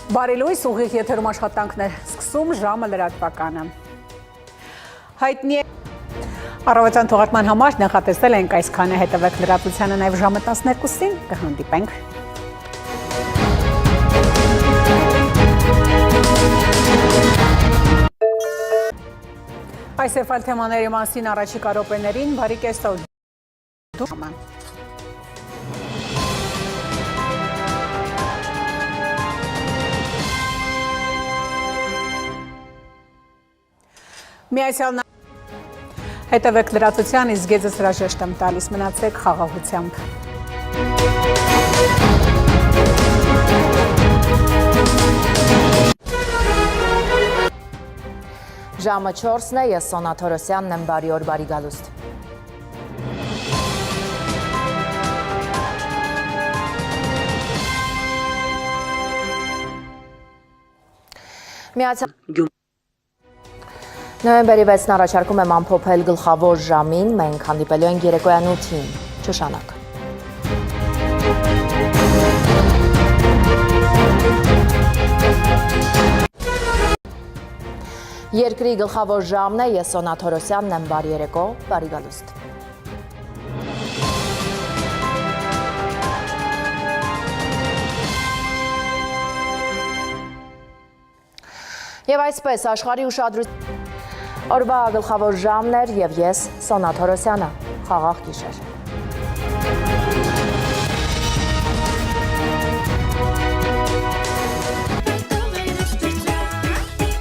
Բարելույս ուղիղ եթերում աշխատանքներ սկսում ժամը լրատվականը։ Հայտնի է առավոտյան թողարկման համար նախատեսել ենք այսքանը, հետևեք լրատվությանը նաև ժամը 12-ին կհանդիպենք։ Այս եւ այլ թեմաների մասին առաջիկա րոպեներին բարի կեսօր։ Միացյալ հետևեք լրատվության, իսկ ես հրաժեշտ եմ տալիս, մնացեք խաղաղությամբ։ Ժամը 4-ն է, ես Սոնա Թորոսյանն եմ, բարի օր, բարի գալուստ։ Նոյեմբերի 6-ն առաջարկում եմ ամփոփել գլխավոր ժամին, մենք հանդիպելու ենք երեկոյան 8-ին, Չշանակ։ Երկրի գլխավոր ժամն է, ես Սոնա Թորոսյանն եմ, բարի երեկո, բարի գալուստ։ Եվ այսպես աշխարհի ուշադրություն օրվա գլխավոր ժամն էր եւ ես Սոնա Թորոսյանը, խաղաղ գիշեր։